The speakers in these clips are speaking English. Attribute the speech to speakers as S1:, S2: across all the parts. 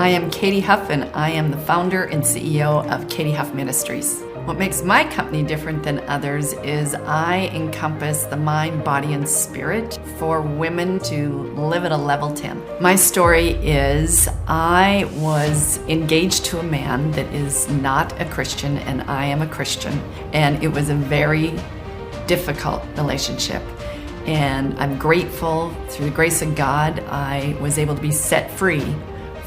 S1: I am Katy Huff, and I am the founder and CEO of Katy Huff Ministries. What makes my company different than others is I encompass the mind, body, and spirit for women to live at a level 10. My story is I was engaged to a man that is not a Christian, and I am a Christian, and it was a very difficult relationship. And I'm grateful, through the grace of God, I was able to be set free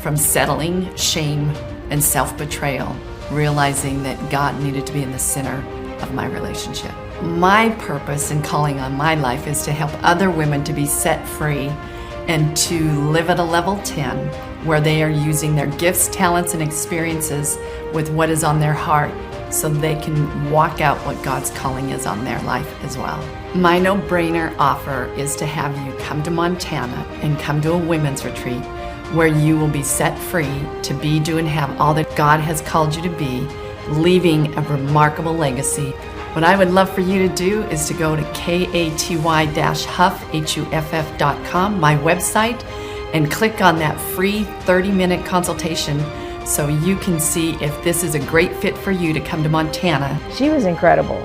S1: from settling, shame, and self-betrayal, realizing that God needed to be in the center of my relationship. My purpose and calling on my life is to help other women to be set free and to live at a level 10 where they are using their gifts, talents, and experiences with what is on their heart so they can walk out what God's calling is on their life as well. My no-brainer offer is to have you come to Montana and come to a women's retreat where you will be set free to be, do, and have all that God has called you to be, leaving a remarkable legacy. What I would love for you to do is to go to katy-huff.com, my website, and click on that free 30-minute consultation so you can see if this is a great fit for you to come to Montana.
S2: She was incredible.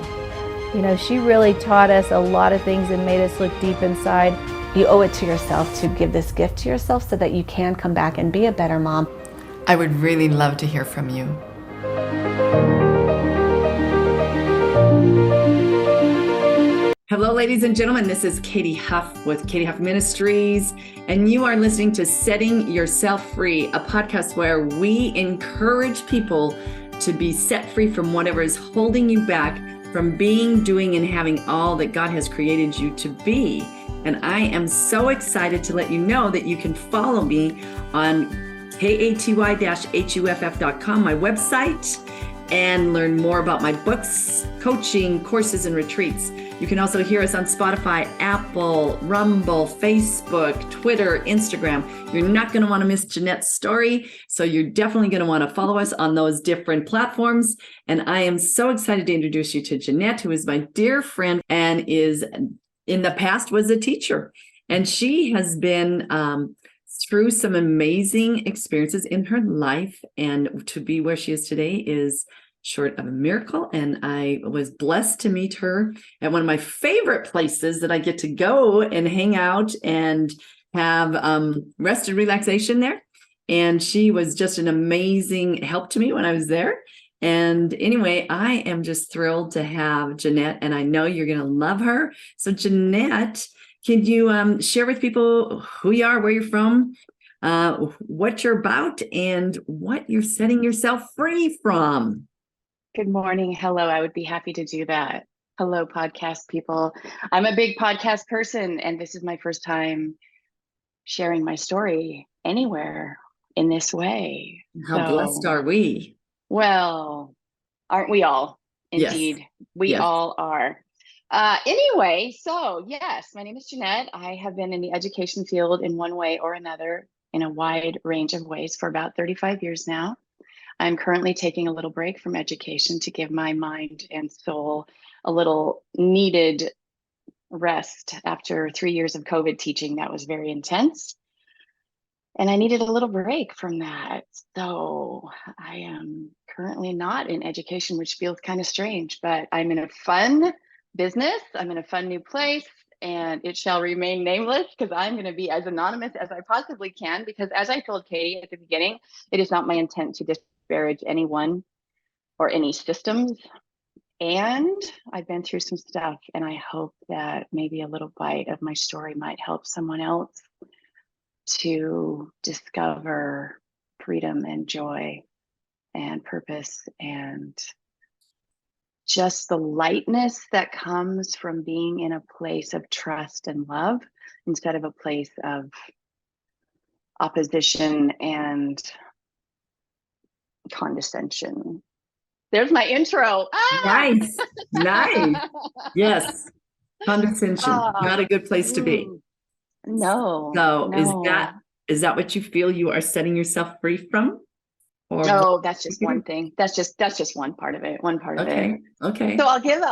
S2: You know, she really taught us a lot of things and made us look deep inside. You owe it to yourself to give this gift to yourself so that you can come back and be a better mom.
S1: I would really love to hear from you. Hello, ladies and gentlemen. This is Katy Huff with Katy Huff Ministries, and you are listening to Setting Yourself Free, a podcast where we encourage people to be set free from whatever is holding you back from being, doing, and having all that God has created you to be. And I am so excited to let you know that you can follow me on katy-huff.com, my website, and learn more about my books, coaching, courses, and retreats. You can also hear us on Spotify, Apple, Rumble, Facebook, Twitter, Instagram. You're not going to want to miss Jeanette's story, so you're definitely going to want to follow us on those different platforms. And I am so excited to introduce you to Jeanette, who is my dear friend and is in the past was a teacher. And she has been through some amazing experiences in her life. And to be where she is today is short of a miracle. And I was blessed to meet her at one of my favorite places that I get to go and hang out and have rest and relaxation there. And she was just an amazing help to me when I was there. And anyway, I am just thrilled to have Jeanette, and I know you're going to love her. So Jeanette, can you share with people who you are, where you're from, what you're about, and what you're setting yourself free from?
S3: Good morning. Hello. I would be happy to do that. Hello, podcast people. I'm a big podcast person, and this is my first time sharing my story anywhere in this way.
S1: How blessed are we?
S3: Well, aren't we all? Indeed,
S1: yes.
S3: We all are. Anyway, so yes, my name is Jeanette. I have been in the education field in one way or another in a wide range of ways for about 35 years now. I'm currently taking a little break from education to give my mind and soul a little needed rest after 3 years of COVID teaching. That was very intense. And I needed a little break from that. So I am currently not in education, which feels kind of strange, but I'm in a fun business. I'm in a fun new place, and it shall remain nameless because I'm going to be as anonymous as I possibly can, because as I told Katy at the beginning, it is not my intent to disparage anyone or any systems. And I've been through some stuff, and I hope that maybe a little bite of my story might help someone else to discover freedom and joy and purpose and just the lightness that comes from being in a place of trust and love instead of a place of opposition and condescension. There's my intro.
S1: Nice. Yes. Condescension. Not a good place to be.
S3: No.
S1: So is that what you feel you are setting yourself free from?
S3: Or no, that's just one thing. That's just one part of it. One part of it.
S1: Okay.
S3: So I'll give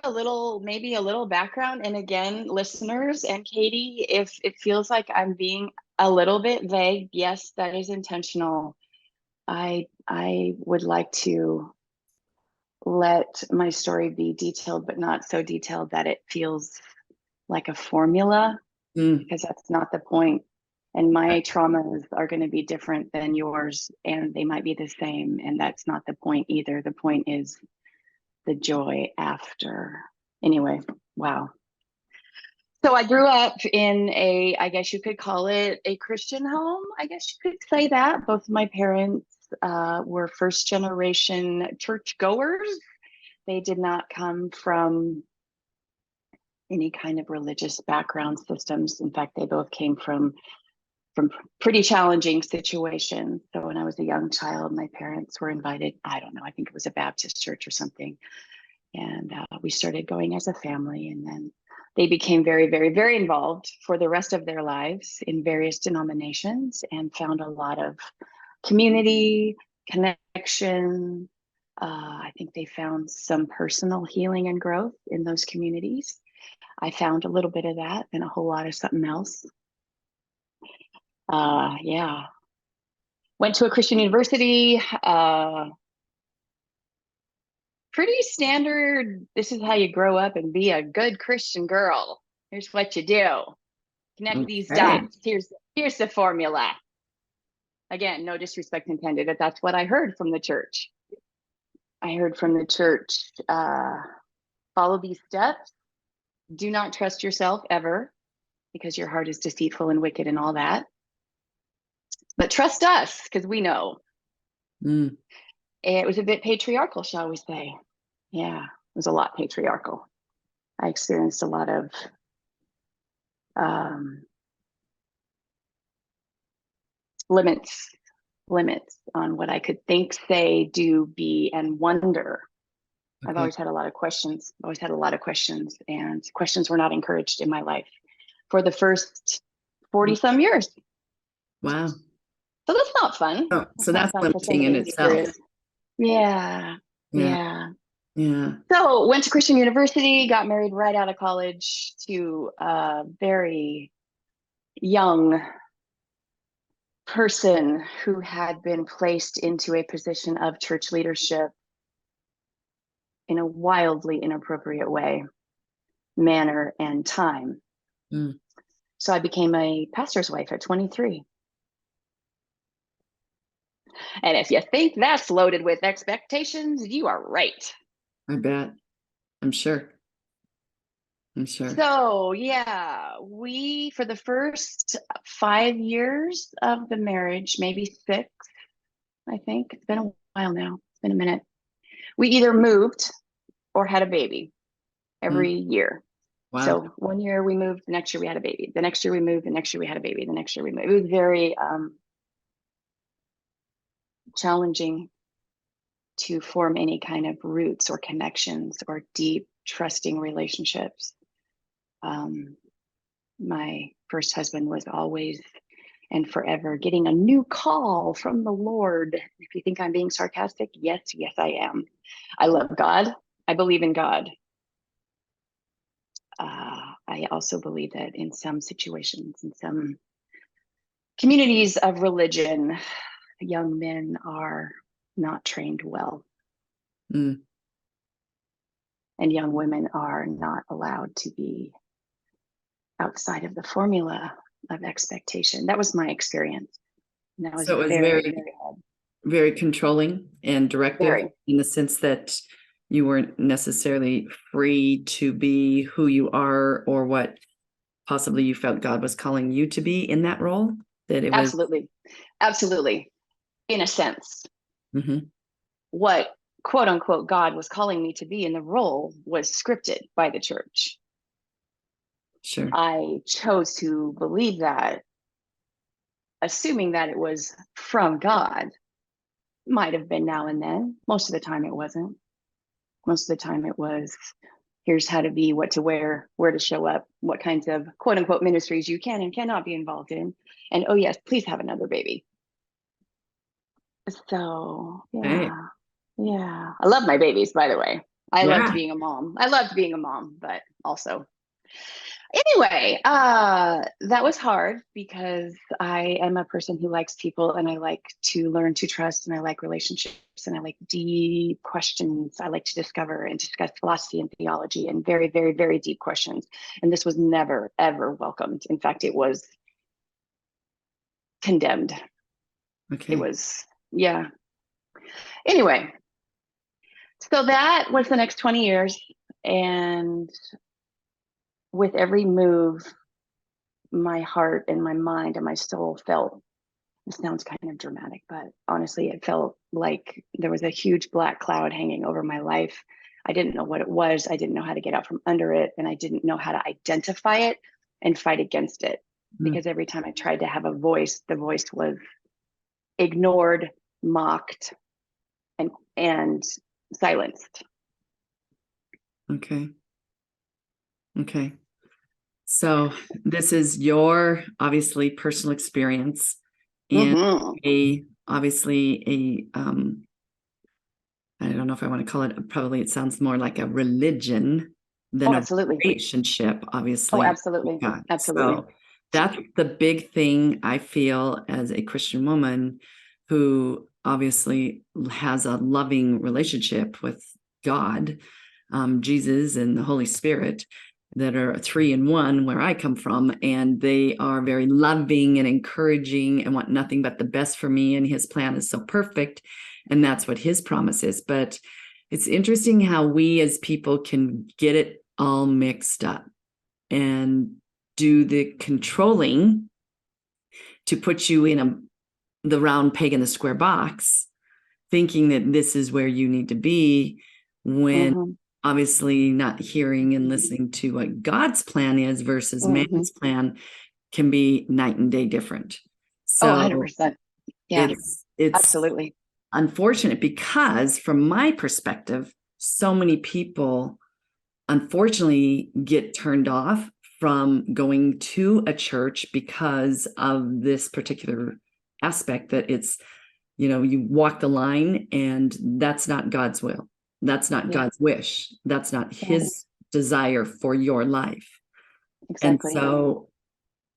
S3: a little, maybe a little background. And again, listeners and Katy, if it feels like I'm being a little bit vague, yes, that is intentional. I would like to let my story be detailed, but not so detailed that it feels like a formula, because that's not the point. And my traumas are going to be different than yours, and they might be the same. And that's not the point either. The point is the joy after. Anyway, wow. So I grew up in I guess you could call it a Christian home. I guess you could say that. Both of my parents were first generation churchgoers. They did not come from any kind of religious background systems. In fact, they both came from pretty challenging situations. So when I was a young child, my parents were invited, I don't know, I think it was a Baptist church or something. And we started going as a family. And then they became very, very, very involved for the rest of their lives in various denominations, and found a lot of community, connection. I think they found some personal healing and growth in those communities. I found a little bit of that and a whole lot of something else. Yeah. Went to a Christian university. Pretty standard. This is how you grow up and be a good Christian girl. Here's what you do. Connect these dots. Here's the formula. Again, no disrespect intended, but that's what I heard from the church. I heard from the church, follow these steps. Do not trust yourself ever, because your heart is deceitful and wicked and all that. But trust us, because we know. It was a bit patriarchal, shall we say. Yeah, it was a lot patriarchal. I experienced a lot of limits on what I could think, say, do, be, and wonder. Okay. I've always had a lot of questions, and questions were not encouraged in my life for the first 40 some years.
S1: Wow.
S3: So that's not fun.
S1: Oh, so that's limiting in itself.
S3: Yeah. So went to Christian university, got married right out of college to a very young person who had been placed into a position of church leadership in a wildly inappropriate way, manner, and time. So I became a pastor's wife at 23. And if you think that's loaded with expectations, you are right.
S1: I bet. I'm sure.
S3: So yeah, we, for the first 5 years of the marriage, maybe 6, I think. It's been a while now. It's been a minute. We either moved or had a baby every year. Wow. So one year we moved, the next year we had a baby. The next year we moved, the next year we had a baby. The next year we moved. It was very challenging to form any kind of roots or connections or deep, trusting relationships. My first husband was always and forever getting a new call from the Lord. If you think I'm being sarcastic, yes, I am. I love God. I believe in God. I also believe that in some situations, in some communities of religion, young men are not trained well. And young women are not allowed to be outside of the formula of expectation. That was my experience. And that was, so it was very,
S1: very controlling and directive, in the sense that you weren't necessarily free to be who you are or what possibly you felt God was calling you to be in that role. That it was
S3: absolutely, in a sense. What quote unquote God was calling me to be in the role was scripted by the church.
S1: Sure.
S3: I chose to believe that, assuming that it was from God. Might have been now and then. Most of the time it wasn't. Most of the time it was, here's how to be, what to wear, where to show up, what kinds of quote unquote ministries you can and cannot be involved in. And oh yes, please have another baby. So yeah. I love my babies, by the way. I loved being a mom. But also Anyway, that was hard because I am a person who likes people and I like to learn to trust and I like relationships and I like deep questions. I like to discover and discuss philosophy and theology and very, very, very deep questions. And this was never, ever welcomed. In fact, it was condemned.
S1: Okay.
S3: It was, yeah. Anyway, so that was the next 20 years. And with every move, my heart and my mind and my soul felt, it sounds kind of dramatic, but honestly, it felt like there was a huge black cloud hanging over my life. I didn't know what it was. I didn't know how to get out from under it. And I didn't know how to identify it and fight against it. Because every time I tried to have a voice, the voice was ignored, mocked, and silenced.
S1: Okay. Okay. So this is your obviously personal experience in obviously a I don't know if I want to call it, probably it sounds more like a religion than a relationship, obviously.
S3: Oh, absolutely.
S1: God.
S3: Absolutely.
S1: So that's the big thing I feel as a Christian woman who obviously has a loving relationship with God, Jesus and the Holy Spirit, that are 3 in 1 where I come from, and they are very loving and encouraging and want nothing but the best for me, and his plan is so perfect, and that's what his promise is. But it's interesting how we as people can get it all mixed up and do the controlling to put you in the round peg in the square box, thinking that this is where you need to be, when obviously not hearing and listening to what God's plan is versus man's plan can be night and day different. So
S3: 100%. Yeah,
S1: it's
S3: absolutely
S1: unfortunate because from my perspective, so many people unfortunately get turned off from going to a church because of this particular aspect, that it's, you walk the line and that's not God's will. That's not God's wish. That's not his desire for your life. Exactly. And so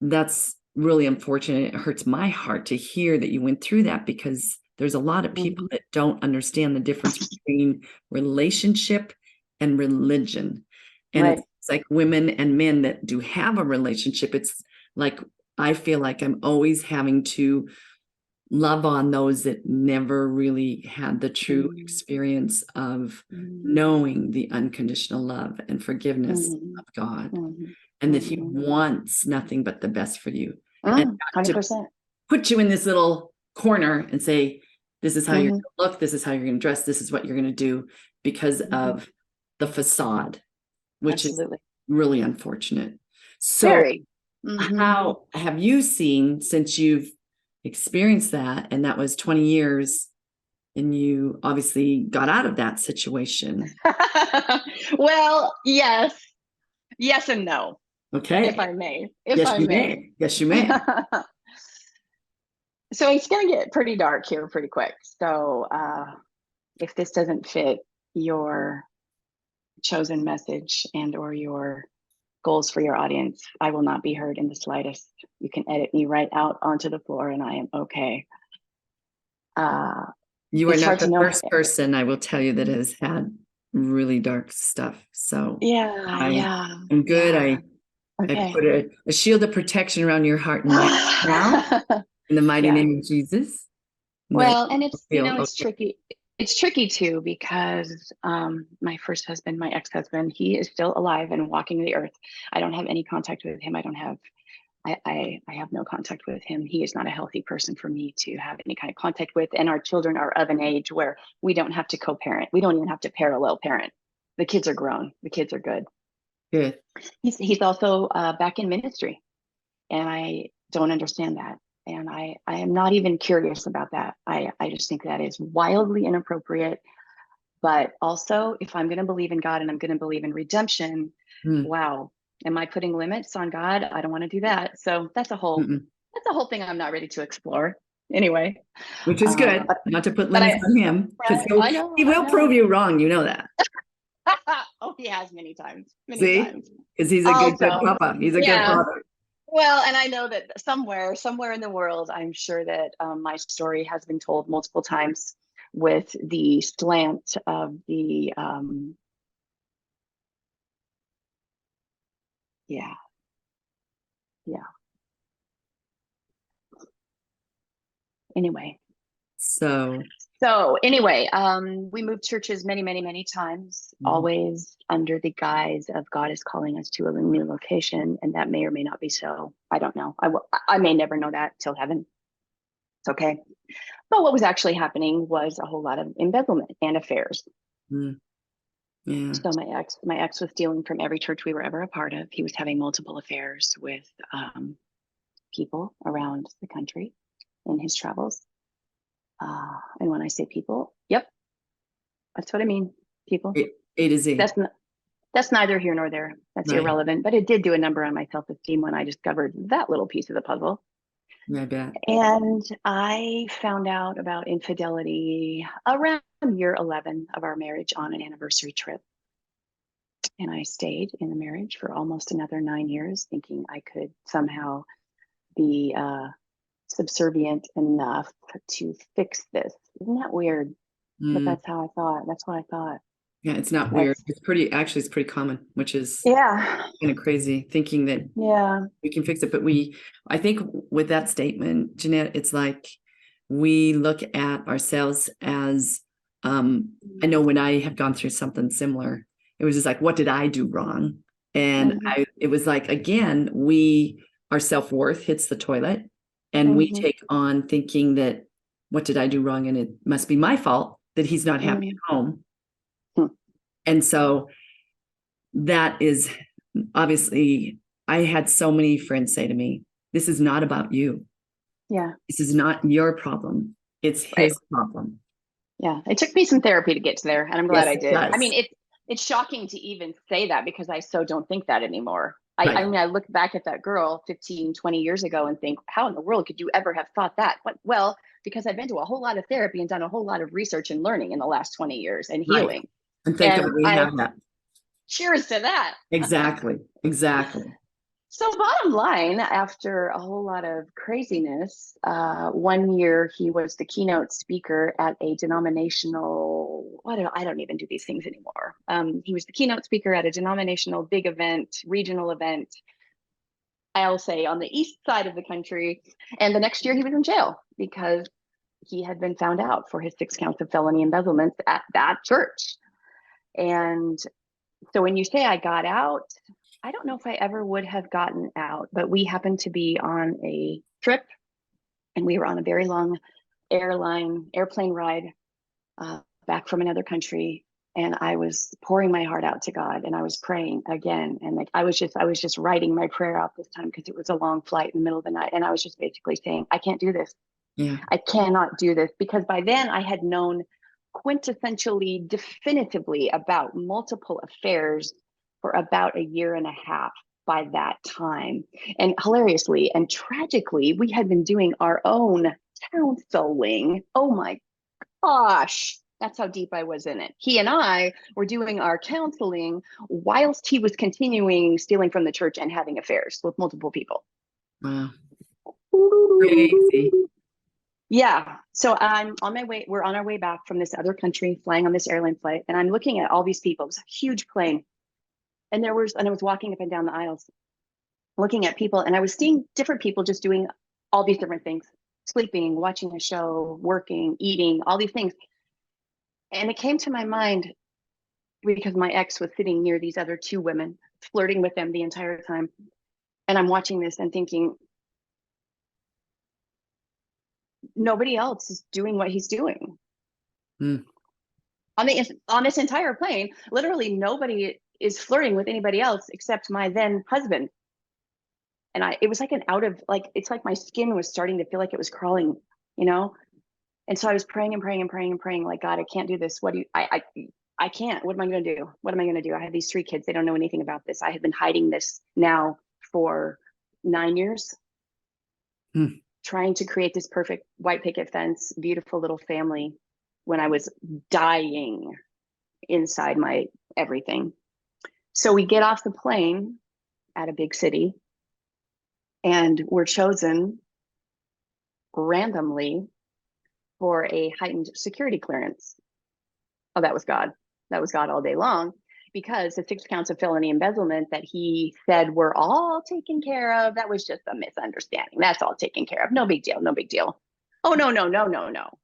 S1: that's really unfortunate. It hurts my heart to hear that you went through that, because there's a lot of people that don't understand the difference between relationship and religion. And it's like women and men that do have a relationship. It's like, I feel like I'm always having to love on those that never really had the true experience of knowing the unconditional love and forgiveness of God, and that he wants nothing but the best for you. And not 100%. To put you in this little corner and say, this is how you're going to look, this is how you're going to dress, this is what you're going to do, because of the facade, which is really unfortunate. So how have you seen, since you've experienced that, and that was 20 years, and you obviously got out of that situation?
S3: Well, yes and no.
S1: Okay.
S3: If I may.
S1: Yes, you may.
S3: So it's going to get pretty dark here pretty quick. So if this doesn't fit your chosen message and or your goals for your audience, I will not be heard in the slightest. You can edit me right out onto the floor and I am okay.
S1: You are not the first person, I will tell you, that has had really dark stuff. So I'm good. I put a shield of protection around your heart now in the mighty name of Jesus.
S3: Well, and it's, it's tricky. It's tricky too, because my first husband, my ex-husband, he is still alive and walking the earth. I don't have any contact with him. I have no contact with him. He is not a healthy person for me to have any kind of contact with. And our children are of an age where we don't have to co-parent. We don't even have to parallel parent. The kids are grown. The kids are good.
S1: Good.
S3: He's also back in ministry, and I don't understand that. And I am not even curious about that. I just think that is wildly inappropriate. But also, if I'm going to believe in God and I'm going to believe in redemption, wow, am I putting limits on God? I don't want to do that. So that's a whole thing I'm not ready to explore. Anyway,
S1: which is good, not to put limits on him, because he will prove you wrong. You know that.
S3: Oh, he has many times, many
S1: See,
S3: times.
S1: because he's a good
S3: Also,
S1: papa. He's a good
S3: yeah.
S1: father.
S3: Well, and I know that somewhere in the world, I'm sure that my story has been told multiple times with the slant of the, yeah, yeah. Anyway,
S1: So,
S3: we moved churches many, many, many times,
S1: mhm.
S3: always under the guise of God is calling us to a new location, and that may or may not be so. I don't know. I may never know that till heaven. It's okay. But what was actually happening was a whole lot of embezzlement and affairs.
S1: Mm, yeah.
S3: So my ex was stealing from every church we were ever a part of. He was having multiple affairs with people around the country in his travels. And when I say people, yep, that's what I mean. People.
S1: A to Z.
S3: That's neither here nor there. That's
S1: Right.
S3: irrelevant. But it did do a number on my self-esteem when I discovered that little piece of the puzzle.
S1: I bet.
S3: And I found out about infidelity around year 11 of our marriage on an anniversary trip. And I stayed in the marriage for almost another 9 years, thinking I could somehow be subservient enough to fix this. Isn't that weird? But
S1: Mm,
S3: that's how I thought. That's what I thought.
S1: yeah, it's not weird.
S3: That's,
S1: It's pretty common, which is
S3: yeah,
S1: kind of crazy thinking that
S3: yeah.
S1: we can fix it. But I think with that statement, Jeanette, it's like we look at ourselves as, I know when I have gone through something similar, it was just like, what did I do wrong? And
S3: Mm-hmm.
S1: it was like, again, our self-worth hits the toilet and we
S3: Mm-hmm.
S1: take on thinking that, what did I do wrong? And it must be my fault that he's not happy at home.
S3: Mm-hmm.
S1: And so that is obviously, I had so many friends say to me, this is not about you.
S3: Yeah.
S1: This is not your problem. It's
S3: Right.
S1: his problem.
S3: Yeah. It took me some therapy to get to there, and I'm glad
S1: Yes,
S3: I
S1: it
S3: did. I
S1: does.
S3: mean, it's shocking to even say that because I so don't think that anymore. I
S1: Right.
S3: mean, I look back at that girl 15, 20 years ago and think, how in the world could you ever have thought that? But well, because I've been to a whole lot of therapy and done a whole lot of research and learning in the last 20 years and
S1: Right.
S3: healing.
S1: And thank God
S3: And
S1: we have that.
S3: cheers to that.
S1: Exactly. Exactly.
S3: So bottom line, after a whole lot of craziness, one year he was the keynote speaker at a denominational, I don't even do these things anymore. He was the keynote speaker at a denominational big event, regional event, I'll say on the east side of the country. And the next year he was in jail because he had been found out for his 6 counts of felony embezzlement at that church. And so when you say I got out, I don't know if I ever would have gotten out, but we happened to be on a trip and we were on a very long airplane ride back from another country. And I was pouring my heart out to God and I was praying again. And like, I was just writing my prayer out this time because it was a long flight in the middle of the night. And I was just basically saying, I can't do this.
S1: Yeah.
S3: I cannot do this, because by then I had known quintessentially, definitively about multiple affairs for about a year and a half by that time. And hilariously and tragically, we had been doing our own counseling. Oh my gosh. That's how deep I was in it. He and I were doing our counseling whilst he was continuing stealing from the church and having affairs with multiple people.
S1: Wow. Crazy.
S3: Yeah. So I'm on my way. We're on our way back from this other country, flying on this airline flight. And I'm looking at all these people. It was a huge plane. And I was walking up and down the aisles, looking at people. And I was seeing different people just doing all these different things, sleeping, watching a show, working, eating, all these things. And it came to my mind because my ex was sitting near these other 2 women, flirting with them the entire time. And I'm watching this and thinking, nobody else is doing what he's doing.
S1: Mm.
S3: On this entire plane, literally nobody is flirting with anybody else except my then husband. And it was like it's like my skin was starting to feel like it was crawling, you know? And so I was praying and praying and praying and praying, like, God, I can't do this. I can't. What am I going to do? What am I going to do? I have these 3 kids. They don't know anything about this. I have been hiding this now for 9 years, trying to create this perfect white picket fence, beautiful little family when I was dying inside my everything. So we get off the plane at a big city, and we're chosen randomly for a heightened security clearance. Oh, that was God. That was God all day long, because the 6 counts of felony embezzlement that he said were all taken care of, that was just a misunderstanding. That's all taken care of. No big deal. No big deal. Oh, no, no, no, no, no.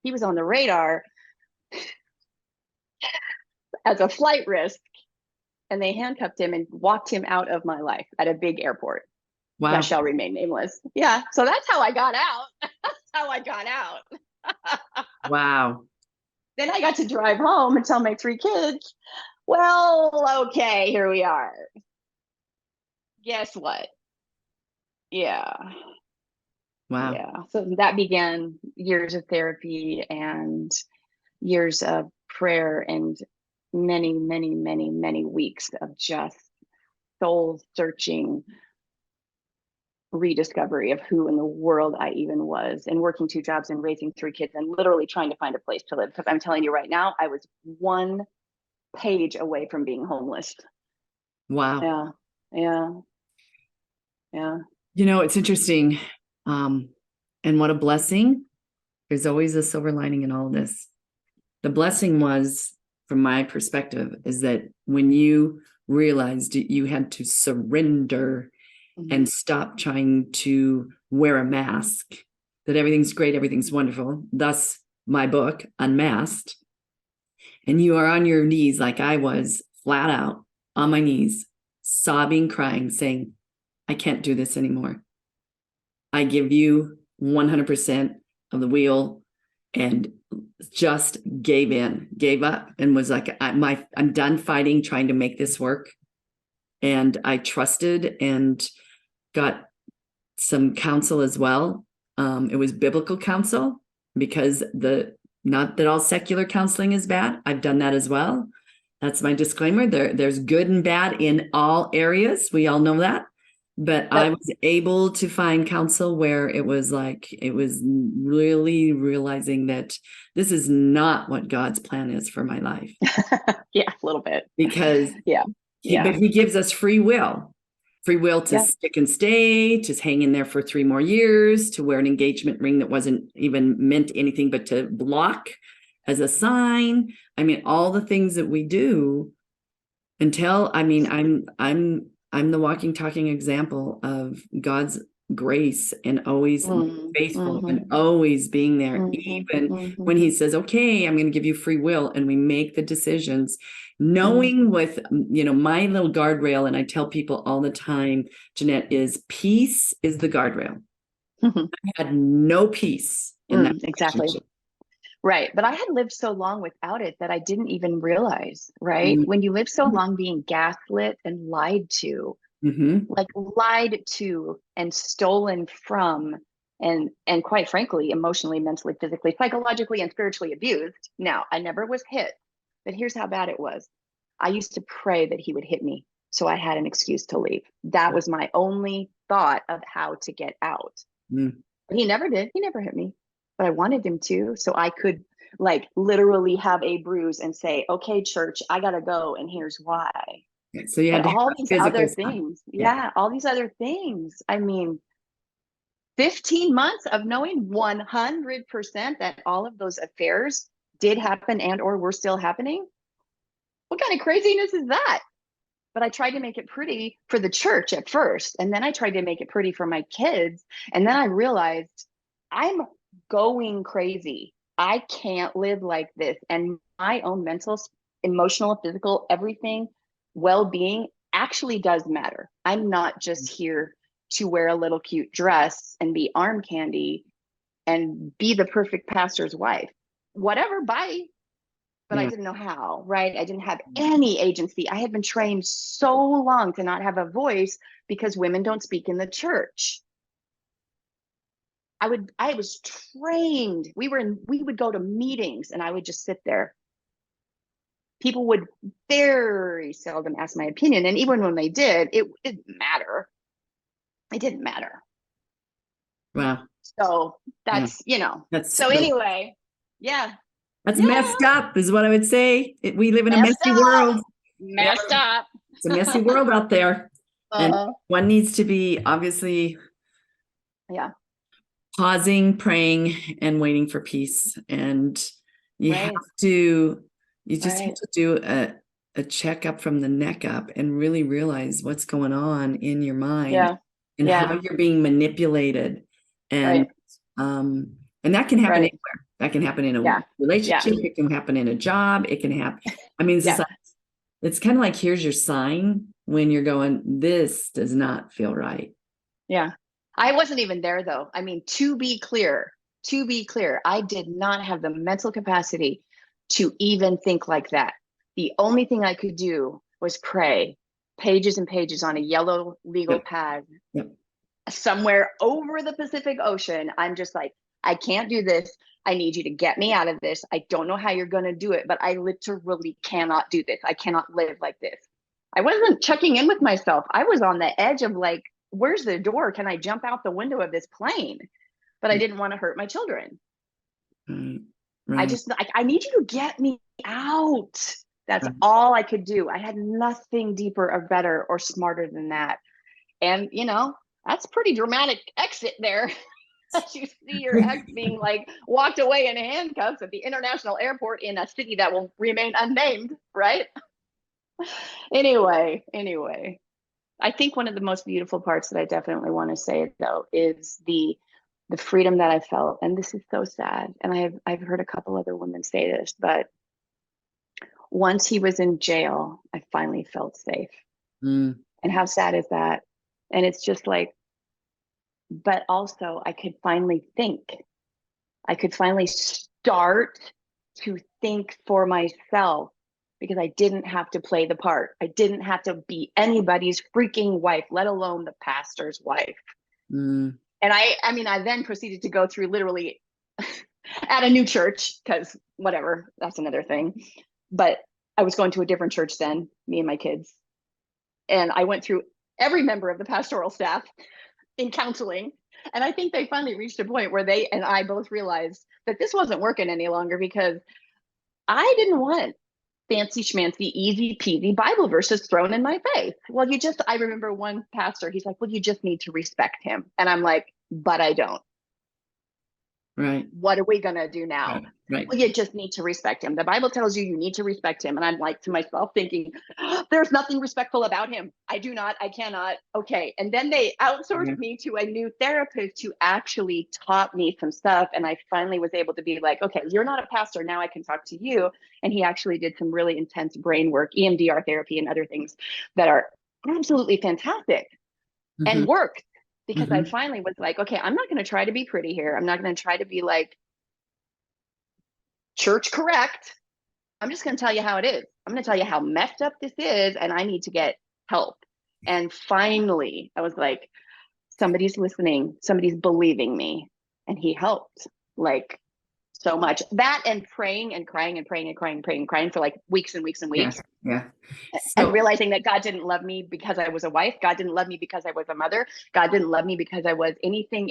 S3: He was on the radar as a flight risk, and they handcuffed him and walked him out of my life at a big airport.
S1: Wow.
S3: That shall remain nameless. Yeah. So that's how I got out. That's how I got out.
S1: Wow.
S3: Then I got to drive home and tell my 3 kids, well, okay, here we are. Guess what? Yeah.
S1: Wow.
S3: Yeah. So that began years of therapy and years of prayer and many, many, many, many weeks of just soul searching rediscovery of who in the world I even was, and working 2 jobs and raising 3 kids and literally trying to find a place to live. Because I'm telling you right now, I was 1 page away from being homeless.
S1: Wow.
S3: Yeah. Yeah. Yeah.
S1: You know, it's interesting. And what a blessing. There's always a silver lining in all of this. The blessing was, from my perspective, is that when you realized you had to surrender and stop trying to wear a mask, that everything's great, everything's wonderful. Thus, my book, Unmasked. And you are on your knees like I was, flat out on my knees, sobbing, crying, saying, I can't do this anymore. I give you 100% of the wheel, and just gave in, gave up, and was like, I'm done fighting, trying to make this work. And I trusted and got some counsel as well. It was biblical counsel, because not that all secular counseling is bad. I've done that as well. That's my disclaimer. There's good and bad in all areas. We all know that. But I was able to find counsel where it was really realizing that this is not what God's plan is for my life.
S3: Yeah, a little bit.
S1: Because but he gives us free will to stick and stay, to hang in there for 3 more years, to wear an engagement ring that wasn't even meant anything but to block as a sign. I mean, all the things that we do until, I'm the walking, talking example of God's grace and always faithful and always being there, even when he says, okay, I'm going to give you free will. And we make the decisions knowing with, my little guardrail. And I tell people all the time, Jeanette, is peace is the guardrail. I had no peace in that
S3: exactly. Right. But I had lived so long without it that I didn't even realize, right? When you live so long being gaslit and lied to, like lied to and stolen from, and quite frankly, emotionally, mentally, physically, psychologically, and spiritually abused. Now, I never was hit, but here's how bad it was. I used to pray that he would hit me, so I had an excuse to leave. That was my only thought of how to get out. But he never did. He never hit me. But I wanted him to, so I could literally have a bruise and say, okay, church, I gotta go, and here's why.
S1: So you had
S3: all these other things. Yeah, all these other things. I mean, 15 months of knowing 100% that all of those affairs did happen and or were still happening. What kind of craziness is that? But I tried to make it pretty for the church at first, and then I tried to make it pretty for my kids, and then I realized I'm going crazy. I can't live like this. And my own mental, emotional, physical, everything, well-being actually does matter. I'm not just here to wear a little cute dress and be arm candy and be the perfect pastor's wife. Whatever, bye. But I didn't know how, right? I didn't have any agency. I had been trained so long to not have a voice because women don't speak in the church. I was trained. We would go to meetings and I would just sit there. People would very seldom ask my opinion. And even when they did, it didn't matter. It didn't matter.
S1: Wow.
S3: So that's, anyway, yeah.
S1: That's messed up is what I would say. We live in a messy world.
S3: messed up.
S1: It's a messy world out there. And
S3: Uh-huh.
S1: one needs to be obviously pausing, praying, and waiting for peace. And you
S3: Right.
S1: you just have to do a checkup from the neck up and really realize what's going on in your mind and how you're being manipulated. And and that can happen anywhere. That can happen in a relationship. It can happen in a job. It can happen. I mean, it's kind of like, here's your sign when you're going, this does not feel right.
S3: Yeah. I wasn't even there though. I mean, to be clear, I did not have the mental capacity to even think like that. The only thing I could do was pray pages and pages on a yellow legal pad somewhere over the Pacific Ocean. I'm just like, I can't do this. I need you to get me out of this. I don't know how you're going to do it, but I literally cannot do this. I cannot live like this. I wasn't checking in with myself. I was on the edge of like, where's the door? Can I jump out the window of this plane? But I didn't want to hurt my children.
S1: Right.
S3: I need you to get me out. That's all I could do. I had nothing deeper or better or smarter than that. And, you know, that's pretty dramatic exit there. You see your ex being like walked away in handcuffs at the international airport in a city that will remain unnamed, right? Anyway, I think one of the most beautiful parts that I definitely want to say though is the freedom that I felt. And this is so sad. And I've heard a couple other women say this, but once he was in jail, I finally felt safe. And how sad is that? And it's just like, but also I could finally think. I could finally start to think for myself because I didn't have to play the part. I didn't have to be anybody's freaking wife, let alone the pastor's wife. And I then proceeded to go through literally at a new church because whatever, that's another thing. But I was going to a different church then, me and my kids. And I went through every member of the pastoral staff in counseling. And I think they finally reached a point where they and I both realized that this wasn't working any longer because I didn't want fancy schmancy, easy peasy Bible verses thrown in my face. Well, I remember one pastor, he's like, well, you just need to respect him. And I'm like, but I don't.
S1: Right.
S3: What are we going to do now?
S1: Right.
S3: Well, you just need to respect him. The Bible tells you need to respect him. And I'm like to myself thinking, there's nothing respectful about him. I cannot. Okay. And then they outsourced me to a new therapist who actually taught me some stuff. And I finally was able to be like, okay, you're not a pastor. Now I can talk to you. And he actually did some really intense brain work, EMDR therapy and other things that are absolutely fantastic and worked. Because I finally was like, okay, I'm not going to try to be pretty here. I'm not going to try to be like church correct. I'm just going to tell you how it is. I'm going to tell you how messed up this is. And I need to get help. And finally, I was like, somebody's listening. Somebody's believing me. And he helped like so much. That and praying and crying and praying and crying and praying and crying for like weeks and weeks and weeks.
S1: Yeah.
S3: And realizing that God didn't love me because I was a wife. God didn't love me because I was a mother. God didn't love me because I was anything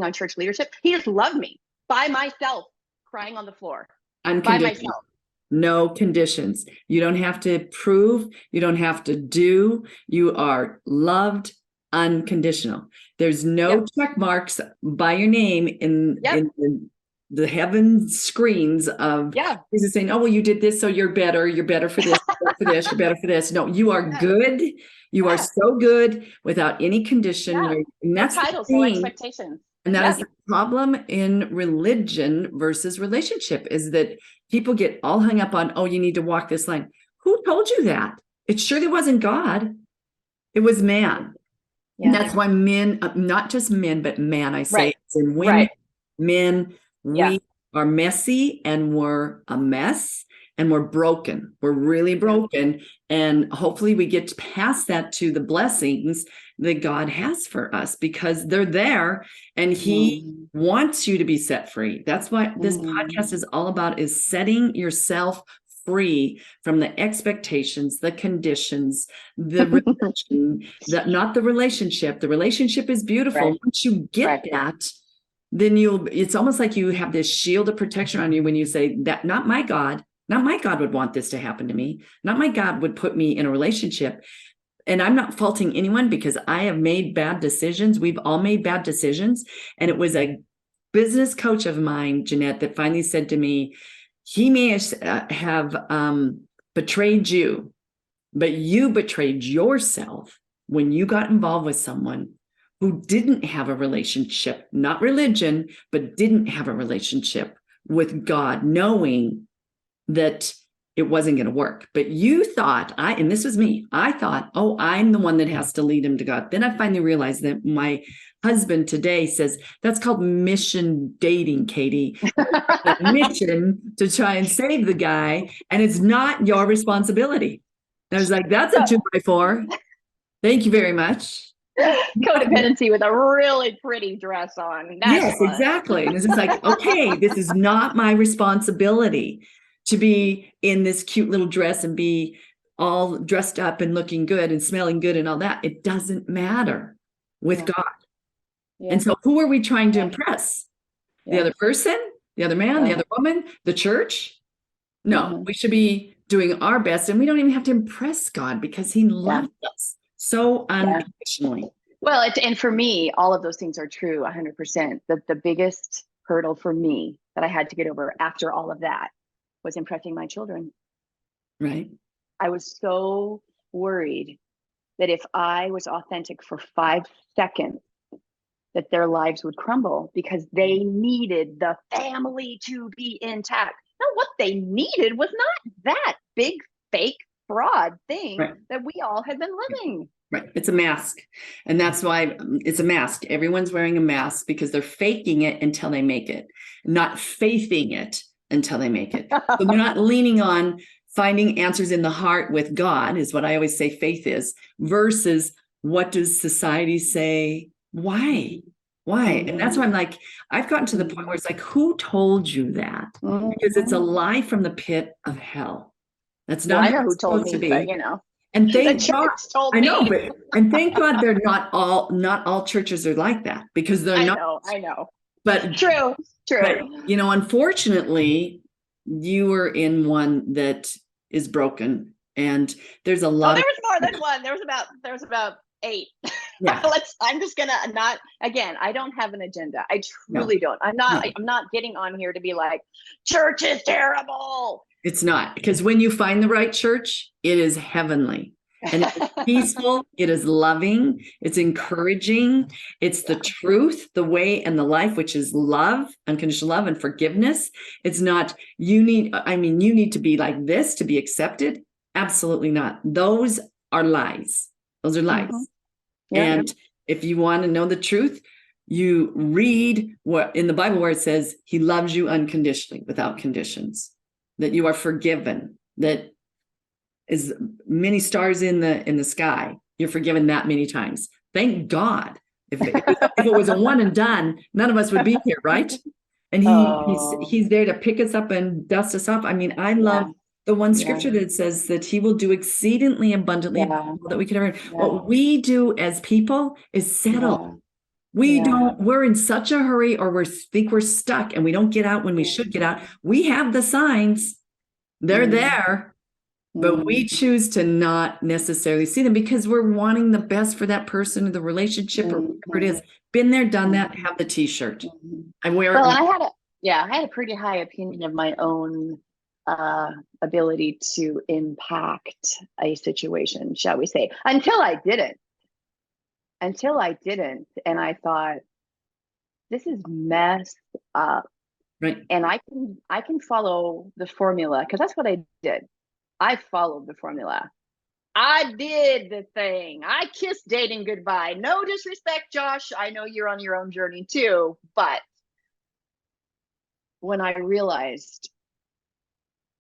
S3: on church leadership. He just loved me by myself, crying on the floor. By myself.
S1: No conditions. You don't have to prove. You don't have to do. You are loved unconditional. There's no check marks by your name in the heaven screens of Jesus saying, oh, well, you did this, so you're better for this, you're better for this. No, you are good. You are so good without any condition. And that's
S3: titles, no expectations.
S1: And that is the problem in religion versus relationship is that people get all hung up on, oh, you need to walk this line. Who told you that? It surely wasn't God. It was man. And that's why men, not just men, but man, I say, it's in women, men, we are messy and we're a mess and we're broken. We're really broken. And hopefully we get past that to the blessings that God has for us because they're there and he wants you to be set free. That's what this podcast is all about, is setting yourself free from the expectations, the conditions, the religion, not the relationship. The relationship is beautiful. Once you get that, then it's almost like you have this shield of protection on you when you say that, not my God, Not my God would want this to happen to me. Not my God would put me in a relationship. And I'm not faulting anyone because I have made bad decisions. We've all made bad decisions. And it was a business coach of mine, Jeanette, that finally said to me, he may have betrayed you, but you betrayed yourself when you got involved with someone who didn't have a relationship, not religion, but didn't have a relationship with God, knowing that it wasn't going to work. But you thought, and this was me, I thought, oh, I'm the one that has to lead him to God. Then I finally realized that my husband today says, that's called mission dating, Katy. Mission to try and save the guy, and it's not your responsibility. And I was like, that's a 2x4. Thank you very much.
S3: Codependency with a really pretty dress on. That's
S1: yes,
S3: fun.
S1: exactly. And it's just like, okay, this is not my responsibility to be in this cute little dress and be all dressed up and looking good and smelling good and all that. It doesn't matter with God. Yeah. And so who are we trying to impress? The other person, the other man, the other woman, the church? No, we should be doing our best, and we don't even have to impress God because he loves us so unconditionally.
S3: Well, and for me, all of those things are true 100%. The biggest hurdle for me that I had to get over after all of that was impressing my children.
S1: Right.
S3: I was so worried that if I was authentic for 5 seconds, that their lives would crumble because they needed the family to be intact. No, what they needed was not that big, fake, fraud thing that we all had been living.
S1: Right. It's a mask. And that's why it's a mask. Everyone's wearing a mask because they're faking it until they make it, not faithing it until they make it. So they're not leaning on finding answers in the heart with God, is what I always say faith is, versus what does society say? Why? And that's why I'm like, I've gotten to the point where it's like, who told you that? Because it's a lie from the pit of hell. That's not
S3: I know who told me, but
S1: and thank
S3: God,
S1: told me. I know, and thank God they're not all churches are like that, because they're not.
S3: I know.
S1: But
S3: true.
S1: But, unfortunately, you were in one that is broken, and there's a lot.
S3: There was more than one. There was about 8.
S1: Yeah.
S3: I'm just gonna not, again, I don't have an agenda. I truly don't. I'm not getting on here to be like, church is terrible.
S1: It's not, because when you find the right church, it is heavenly. And it's peaceful, it is loving, it's encouraging, it's the truth, the way, and the life, which is love, unconditional love, and forgiveness. It's not, you need to be like this to be accepted. Absolutely not. Those are lies. Those are lies. And if you want to know the truth, you read what in the Bible where it says he loves you unconditionally, without conditions, that you are forgiven, that is many stars in the sky. You're forgiven that many times. Thank God. If it was a one and done, none of us would be here, right? And he's there to pick us up and dust us off. I mean, I love the one scripture that says that he will do exceedingly abundantly that we could ever. What we do as people is settle. We're in such a hurry, or think we're stuck and we don't get out when we should get out. We have the signs. They're there. But we choose to not necessarily see them because we're wanting the best for that person or the relationship or whatever it is. Been there, done that, have the t-shirt. I wear it.
S3: Well, I had a pretty high opinion of my own ability to impact a situation, shall we say, until I didn't. And I thought, this is messed up.
S1: Right.
S3: And I can follow the formula, because that's what I did. I followed the formula. I did the thing. I kissed dating goodbye. No disrespect, Josh. I know you're on your own journey too. But when I realized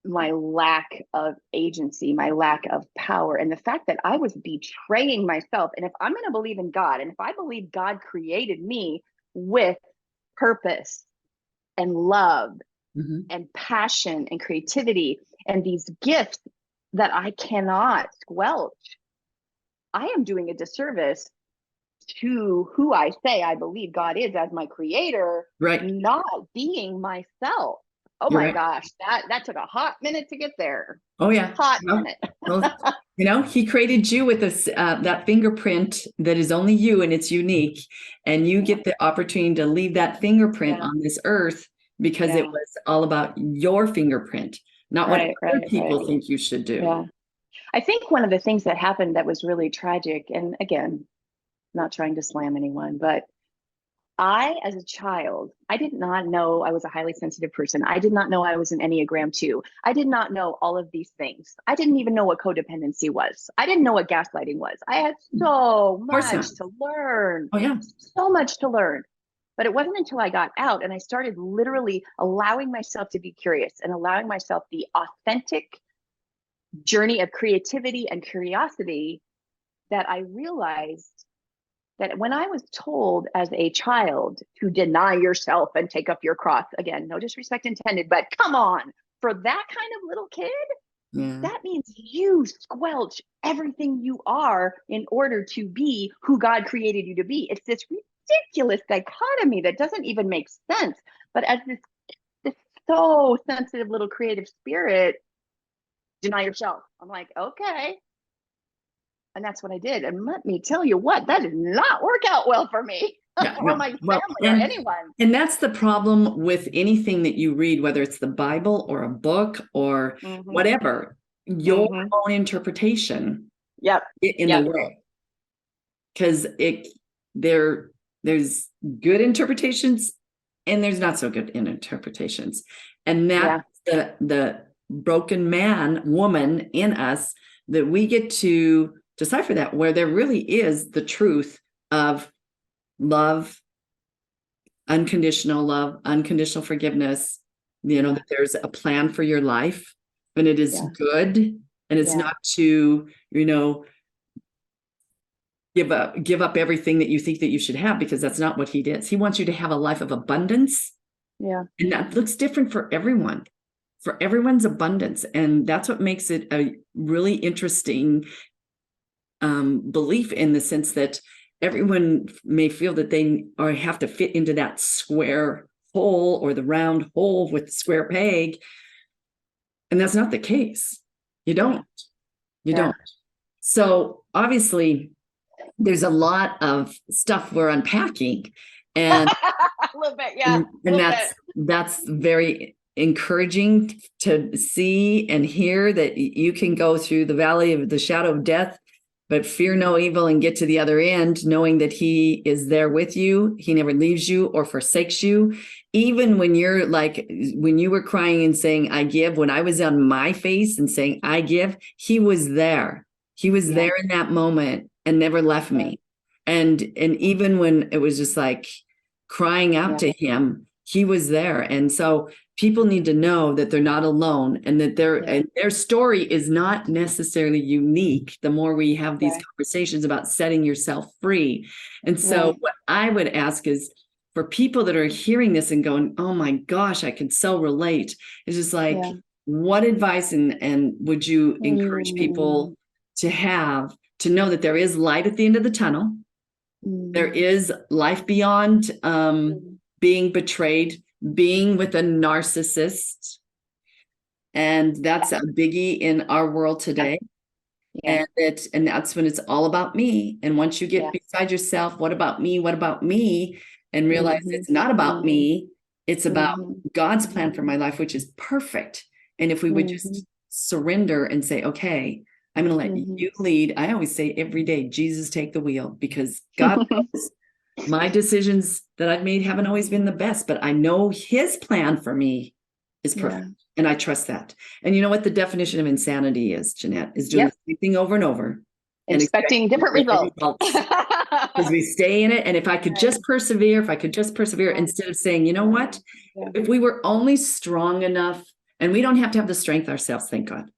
S3: my lack of agency, my lack of power, and the fact that I was betraying myself, and if I'm going to believe in God, and if I believe God created me with purpose and love and passion and creativity and these gifts that I cannot squelch, I am doing a disservice to who I say I believe God is as my creator,
S1: right?
S3: Not being myself. Oh
S1: You're
S3: my
S1: right.
S3: gosh, that took a hot minute to get there.
S1: Oh yeah.
S3: Hot minute.
S1: Well, he created you with this that fingerprint that is only you and it's unique, and you get the opportunity to leave that fingerprint
S3: Yeah.
S1: on this earth because it
S3: Yeah.
S1: was all about your fingerprint, not what other people
S3: Right.
S1: think you should do.
S3: Yeah. I think one of the things that happened that was really tragic, and again, not trying to slam anyone, but as a child, I did not know I was a highly sensitive person. I did not know I was an Enneagram 2. I did not know all of these things. I didn't even know what codependency was. I didn't know what gaslighting was. I had so
S1: Of course not.
S3: much to learn,
S1: Oh yeah.
S3: so much to learn. But it wasn't until I got out and I started literally allowing myself to be curious and allowing myself the authentic journey of creativity and curiosity that I realized that when I was told as a child to deny yourself and take up your cross, again, no disrespect intended, but come on, for that kind of little kid,
S1: Yeah.
S3: that means you squelch everything you are in order to be who God created you to be. It's this ridiculous dichotomy that doesn't even make sense. But as this so sensitive little creative spirit, deny yourself. I'm like, okay. And that's what I did. And let me tell you what, that did not work out well for me or my family or anyone.
S1: And that's the problem with anything that you read, whether it's the Bible or a book or whatever, your own interpretation in the way. Because there's good interpretations and there's not so good interpretations. And that's the broken woman in us that we get to decipher that, where there really is the truth of love, unconditional forgiveness, that there's a plan for your life and it is good, and it's not to, give up everything that you think that you should have, because that's not what he did. He wants you to have a life of abundance. Yeah. And that looks different for everyone, for everyone's abundance. And that's what makes it a really interesting belief, in the sense that everyone may feel that they have to fit into that square hole or the round hole with the square peg. And that's not the case. You don't. So obviously there's a lot of stuff we're unpacking, and
S3: a little bit,
S1: and that's very encouraging to see and hear, that you can go through the valley of the shadow of death, but fear no evil, and get to the other end, knowing that he is there with you. He never leaves you or forsakes you. Even when when you were crying and saying, I give, when I was on my face and saying, I give, he was there. He was there in that moment and never left me. And even when it was just like crying out to him, he was there. And so people need to know that they're not alone, and that their story is not necessarily unique. The more we have these conversations about setting yourself free. And so what I would ask is, for people that are hearing this and going, oh my gosh, I can so relate. It's just like, what advice and would you encourage people to know that there is light at the end of the tunnel? There is life beyond being betrayed, being with a narcissist. And that's a biggie in our world today. And that's when it's all about me. And once you get beside yourself, what about me? What about me? And realize it's not about me. It's about God's plan for my life, which is perfect. And if we would just surrender and say, okay, I'm going to let you lead. I always say every day, Jesus, take the wheel, because God knows my decisions that I've made haven't always been the best, but I know his plan for me is perfect. And I trust that. And you know what the definition of insanity is, Jeanette, is doing the same thing over and over. And
S3: expecting different results.
S1: Because we stay in it. And if I could just persevere, instead of saying, you know what, if we were only strong enough, and we don't have to have the strength ourselves, thank God.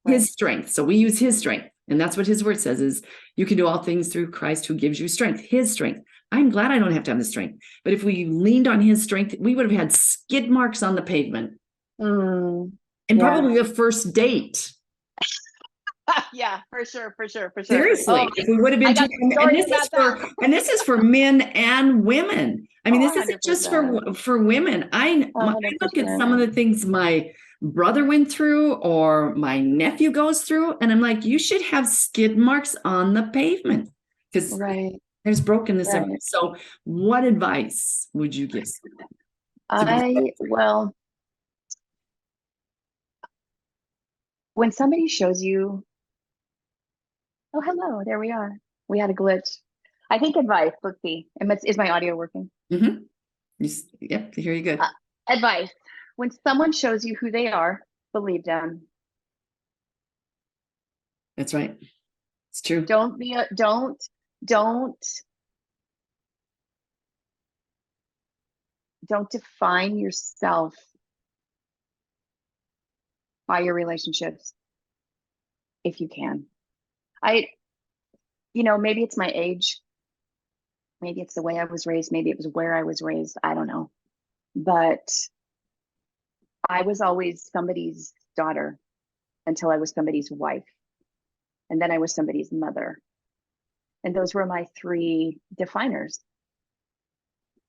S1: His strength. So we use his strength. And that's what his word says, is you can do all things through Christ who gives you strength, his strength. I'm glad I don't have to have the strength. But if we leaned on his strength, we would have had skid marks on the pavement. And probably the first date.
S3: Yeah, for sure.
S1: Seriously,
S3: Oh,
S1: if we would have
S3: I
S1: been
S3: got some stories about that.
S1: and this is for men and women. I mean,
S3: Oh,
S1: this isn't just
S3: 100%.
S1: for women. I look at
S3: 100%.
S1: some of the things my brother went through or my nephew goes through, and I'm like, you should have skid marks on the pavement because
S3: Right.
S1: there's brokenness everywhere.
S3: Right.
S1: So, what advice would you give to be?
S3: Well, when somebody shows you, oh, hello, there we are. We had a glitch. I think advice, let's see. Is my audio working?
S1: Mm-hmm. Yep, here you good.
S3: Advice. When someone shows you who they are, believe them.
S1: That's right. It's true.
S3: Don't define yourself by your relationships if you can. Maybe it's my age, maybe it's the way I was raised, maybe it was where I was raised, I don't know. But I was always somebody's daughter until I was somebody's wife. And then I was somebody's mother. And those were my three definers.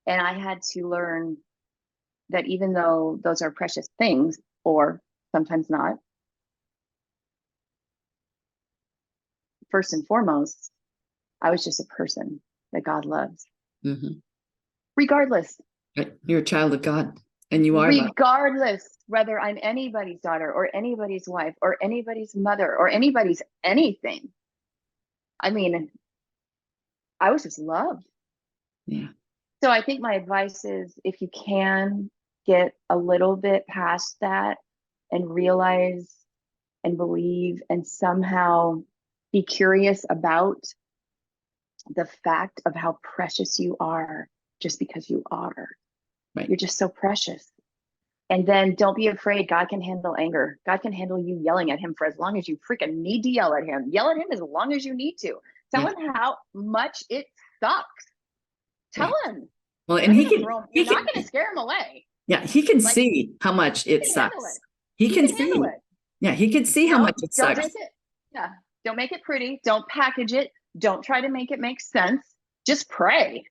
S3: And I had to learn that even though those are precious things, or sometimes not, first and foremost, I was just a person that God loves.
S1: Mm-hmm.
S3: Regardless.
S1: You're a child of God, and you are
S3: regardless whether I'm anybody's daughter or anybody's wife or anybody's mother or anybody's anything. I mean, I was just loved.
S1: Yeah.
S3: So I think my advice is, if you can get a little bit past that and realize and believe and somehow be curious about the fact of how precious you are just because you are.
S1: Right.
S3: You're just so precious. And then don't be afraid. God can handle anger. God can handle you yelling at him for as long as you freaking need to yell at him. Yell at him as long as you need to. Tell him how much it sucks. Tell him.
S1: Well, and
S3: you're not going to scare him away.
S1: Yeah, he can see how much it sucks. He can see it. Yeah, he can see how much it sucks.
S3: Don't make it pretty. Don't package it. Don't try to make it make sense. Just pray.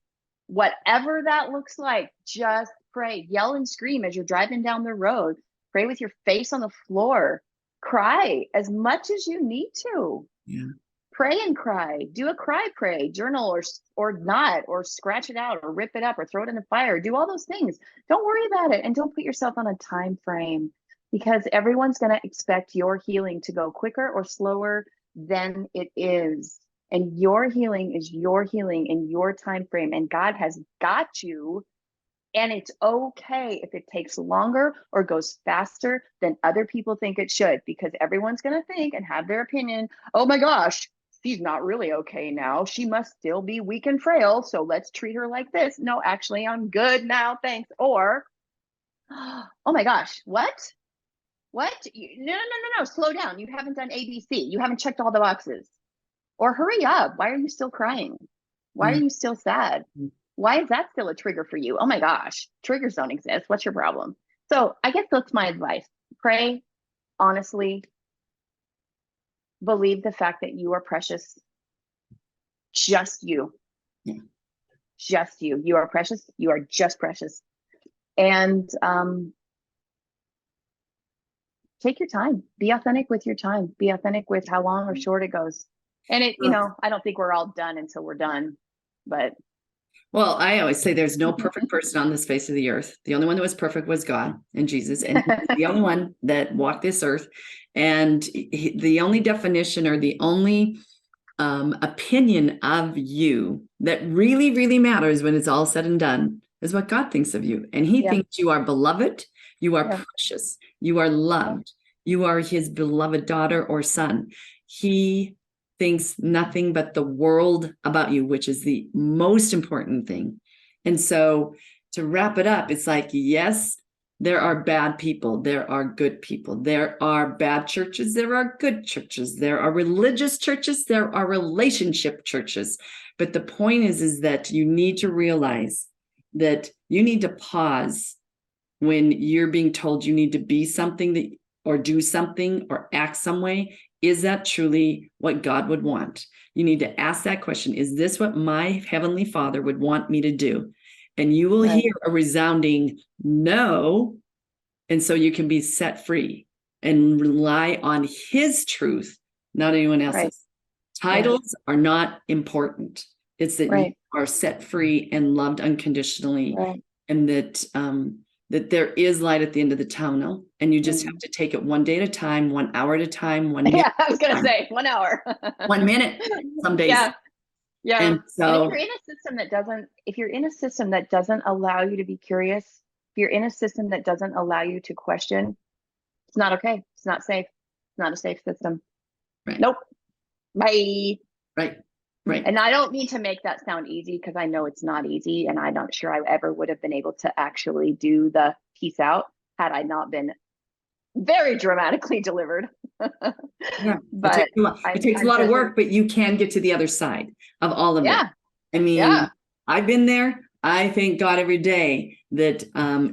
S3: Whatever that looks like, just pray. Yell and scream as you're driving down the road. Pray with your face on the floor. Cry as much as you need to.
S1: Yeah.
S3: Pray and cry. Do a cry pray, journal or not, or scratch it out or rip it up or throw it in the fire. Do all those things. Don't worry about it, and don't put yourself on a time frame, because everyone's going to expect your healing to go quicker or slower than it is. And your healing is your healing in your time frame, and God has got you. And it's okay if it takes longer or goes faster than other people think it should, because everyone's going to think and have their opinion. Oh my gosh, she's not really okay now. She must still be weak and frail. So let's treat her like this. No, actually, I'm good now. Thanks. Or, oh my gosh, what? No. Slow down. You haven't done ABC. You haven't checked all the boxes. Or hurry up. Why are you still crying? Why are you still sad? Why is that still a trigger for you? Oh my gosh, triggers don't exist. What's your problem? So I guess that's my advice. Pray, honestly, believe the fact that you are precious. Just you.
S1: Yeah.
S3: Just you. You are precious. You are just precious. And take your time. Be authentic with your time. Be authentic with how long or short it goes. And I don't think we're all done until we're done, but.
S1: Well, I always say there's no perfect person on this face of the earth. The only one that was perfect was God and Jesus, and he's the only one that walked this earth. And the only definition or the only opinion of you that really, really matters when it's all said and done is what God thinks of you. And he thinks you are beloved, you are precious, you are loved, you are his beloved daughter or son. He thinks nothing but the world about you, which is the most important thing. And so to wrap it up, it's like, yes, there are bad people. There are good people. There are bad churches. There are good churches. There are religious churches. There are relationship churches. But the point is that you need to realize that you need to pause when you're being told you need to be something or do something or act some way is that truly what God would want? You need to ask that question. Is this what my Heavenly Father would want me to do? And you will hear a resounding no. And so you can be set free and rely on His truth, not anyone else's. Titles are not important. It's that you are set free and loved unconditionally, and that that there is light at the end of the tunnel, and you just have to take it one day at a time, 1 hour at a time, 1 minute.
S3: Yeah, I was going to say 1 hour.
S1: 1 minute, some days.
S3: Yeah.
S1: And so,
S3: and if you're in a system that doesn't allow you to be curious, if you're in a system that doesn't allow you to question, it's not okay. It's not safe. It's not a safe system. Nope. Bye.
S1: Right.
S3: And I don't mean to make that sound easy, because I know it's not easy, and I'm not sure I ever would have been able to actually do the peace out had I not been very dramatically delivered.
S1: Yeah,
S3: but
S1: it takes a lot of work, but you can get to the other side of all of it. I mean, I've been there. I thank God every day that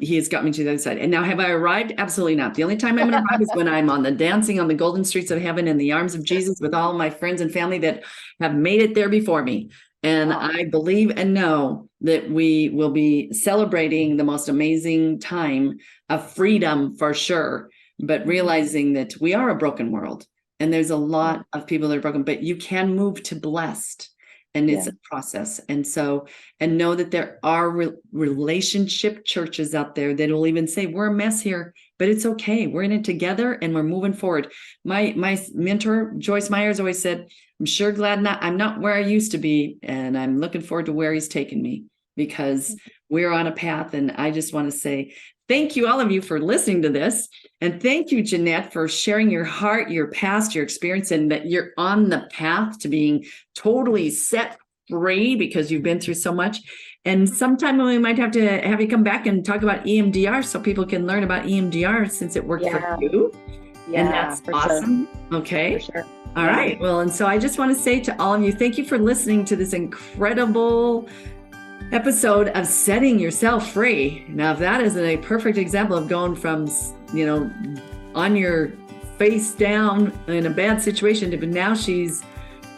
S1: He has got me to the other side. And now, have I arrived? Absolutely not. The only time I'm going to arrive is when I'm on the dancing on the golden streets of heaven in the arms of Jesus with all my friends and family that have made it there before me. And I believe and know that we will be celebrating the most amazing time of freedom for sure, but realizing that we are a broken world and there's a lot of people that are broken, but you can move to blessed. And it's a process. And so, and know that there are relationship churches out there that will even say, we're a mess here, but it's okay. We're in it together and we're moving forward. My mentor, Joyce Myers, always said, I'm sure glad I'm not where I used to be. And I'm looking forward to where He's taken me, because we're on a path. And I just want to say, thank you, all of you, for listening to this. And thank you, Jeanette, for sharing your heart, your past, your experience, and that you're on the path to being totally set free because you've been through so much. And sometime we might have to have you come back and talk about EMDR so people can learn about EMDR since it worked for you. And that's awesome. Sure. Okay. For sure. All right. Well, and so I just want to say to all of you, thank you for listening to this incredible episode of Setting Yourself Free. Now, if that isn't a perfect example of going from, on your face down in a bad situation to now she's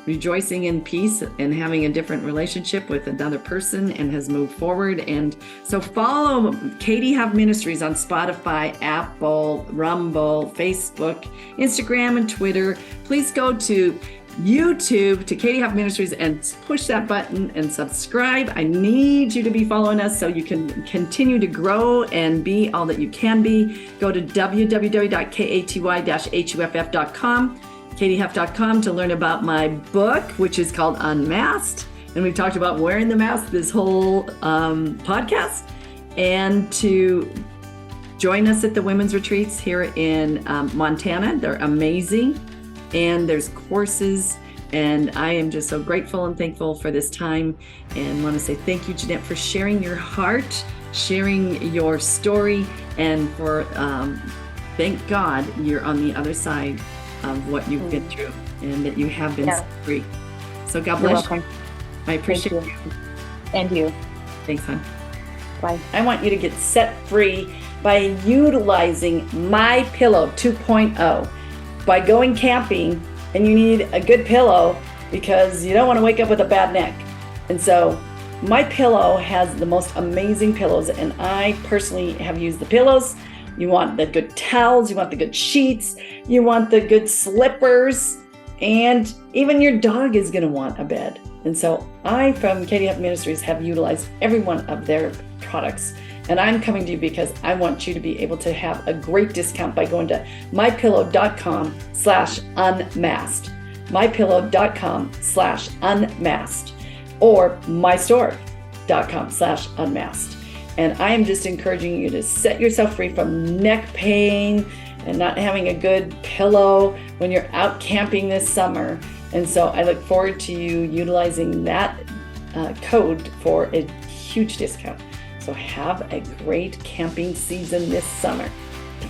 S1: rejoicing in peace and having a different relationship with another person and has moved forward. And so follow Katy Huff Ministries on Spotify, Apple, Rumble, Facebook, Instagram, and Twitter. Please go to YouTube to Katy Huff Ministries and push that button and subscribe. I need you to be following us so you can continue to grow and be all that you can be. Go to www.katy-huff.com, katyhuff.com, to learn about my book, which is called Unmasked. And we've talked about wearing the mask this whole podcast. And to join us at the women's retreats here in Montana. They're amazing. And there's courses, and I am just so grateful and thankful for this time, and want to say thank you, Jeanette, for sharing your heart, sharing your story, and for thank God you're on the other side of what you've been through, and that you have been set free. So God bless you. I appreciate you.
S3: And you.
S1: Thanks, hon.
S3: Bye.
S1: I want you to get set free by utilizing My Pillow 2.0. By going camping, and you need a good pillow because you don't want to wake up with a bad neck. And so My Pillow has the most amazing pillows, and I personally have used the pillows. You want the good towels, you want the good sheets, you want the good slippers, and even your dog is going to want a bed. And so I, from Katy Huff Ministries, have utilized every one of their products. And I'm coming to you because I want you to be able to have a great discount by going to mypillow.com/unmasked, mypillow.com/unmasked, or mystore.com/unmasked. And I am just encouraging you to set yourself free from neck pain and not having a good pillow when you're out camping this summer. And so I look forward to you utilizing that code for a huge discount. So have a great camping season this summer.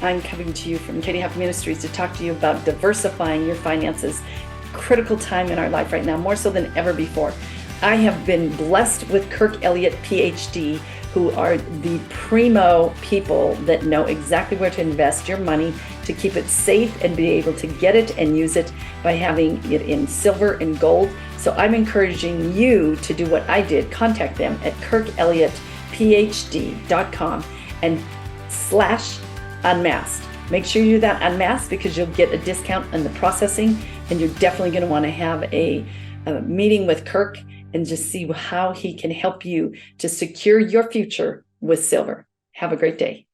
S1: I'm coming to you from Katy Huff Ministries to talk to you about diversifying your finances. Critical time in our life right now, more so than ever before. I have been blessed with Kirk Elliott, PhD, who are the primo people that know exactly where to invest your money to keep it safe and be able to get it and use it by having it in silver and gold. So I'm encouraging you to do what I did. Contact them at kirkelliottphd.com and /unmasked. Make sure you do that unmasked because you'll get a discount on the processing, and you're definitely going to want to have a meeting with Kirk and just see how he can help you to secure your future with silver. Have a great day.